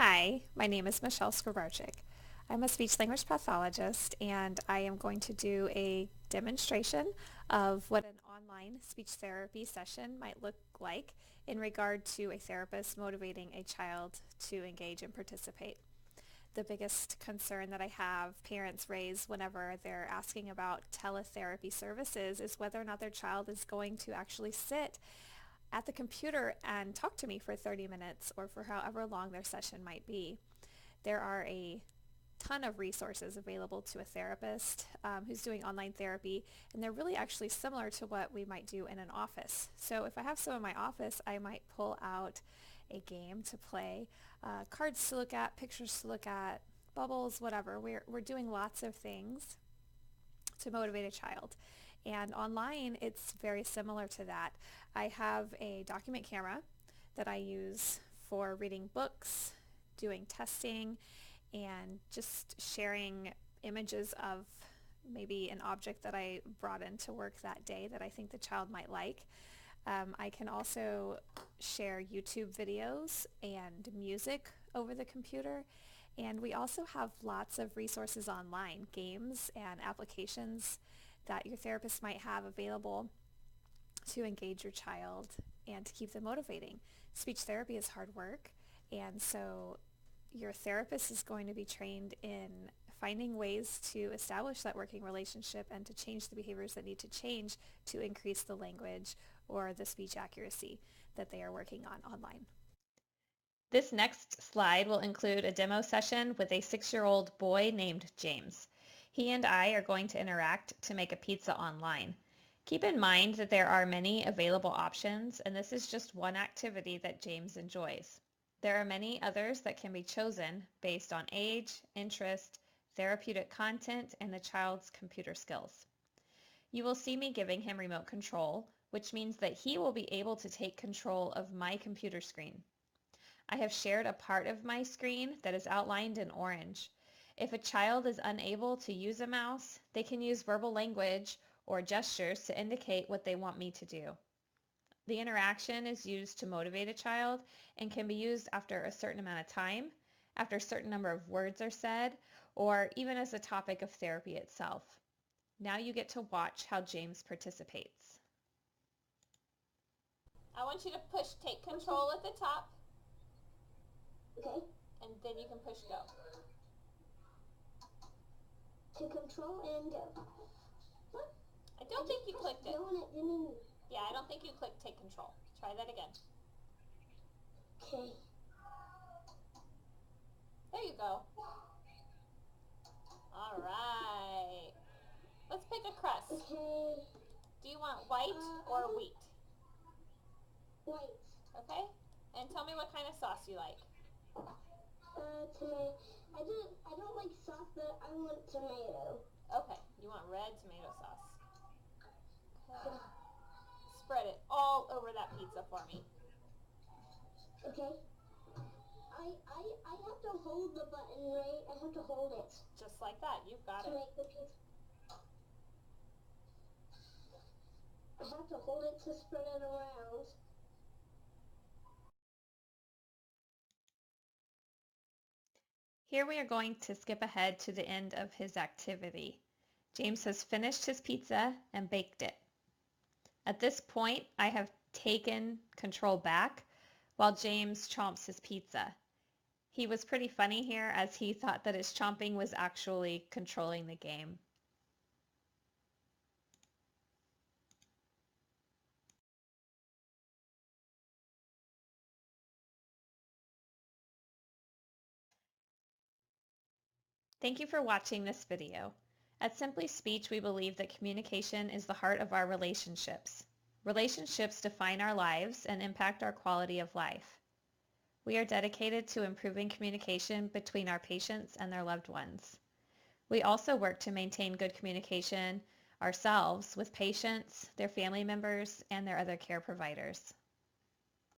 Hi, my name is Michelle Skrabarczyk. I'm a speech-language pathologist, and I am going to do a demonstration of what an online speech therapy session might look like in regard to a therapist motivating a child to engage and participate. The biggest concern that I have parents raise whenever they're asking about teletherapy services is whether or not their child is going to actually sit at the computer and talk to me for 30 minutes or for however long their session might be. There are a ton of resources available to a therapist who's doing online therapy, and they're really actually similar to what we might do in an office. So if I have some in my office, I might pull out a game to play, cards to look at, pictures to look at, bubbles, whatever. We're doing lots of things to motivate a child. And online, it's very similar to that. I have a document camera that I use for reading books, doing testing, and just sharing images of maybe an object that I brought into work that day that I think the child might like. I can also share YouTube videos and music over the computer. And we also have lots of resources online, games and applications that your therapist might have available to engage your child and to keep them motivating. Speech therapy is hard work, and so your therapist is going to be trained in finding ways to establish that working relationship and to change the behaviors that need to change to increase the language or the speech accuracy that they are working on online. This next slide will include a demo session with a 6-year-old boy named James. He and I are going to interact to make a pizza online. Keep in mind that there are many available options, and this is just one activity that James enjoys. There are many others that can be chosen based on age, interest, therapeutic content, and the child's computer skills. You will see me giving him remote control, which means that he will be able to take control of my computer screen. I have shared a part of my screen that is outlined in orange. If a child is unable to use a mouse, they can use verbal language or gestures to indicate what they want me to do. The interaction is used to motivate a child and can be used after a certain amount of time, after a certain number of words are said, or even as a topic of therapy itself. Now you get to watch how James participates. I want you to push take control at the top. Okay. And then you can push go. To control and go. What? I don't think you clicked it. Go and it didn't. Yeah, I don't think you clicked take control. Try that again. Okay. There you go. All right. Let's pick a crust. Okay. Do you want white or wheat? White. Okay. And tell me what kind of sauce you like. Tomato. I don't like sauce, but I want tomato. Okay. You want red tomato sauce. Okay. Spread it all over that pizza for me. Okay. I have to hold the button, right? I have to hold it. Just like that. You've got it. To make the pizza. I have to hold it to spread it around. Here we are going to skip ahead to the end of his activity. James has finished his pizza and baked it. At this point, I have taken control back while James chomps his pizza. He was pretty funny here as he thought that his chomping was actually controlling the game. Thank you for watching this video. At Simply Speech, we believe that communication is the heart of our relationships. Relationships define our lives and impact our quality of life. We are dedicated to improving communication between our patients and their loved ones. We also work to maintain good communication ourselves with patients, their family members, and their other care providers.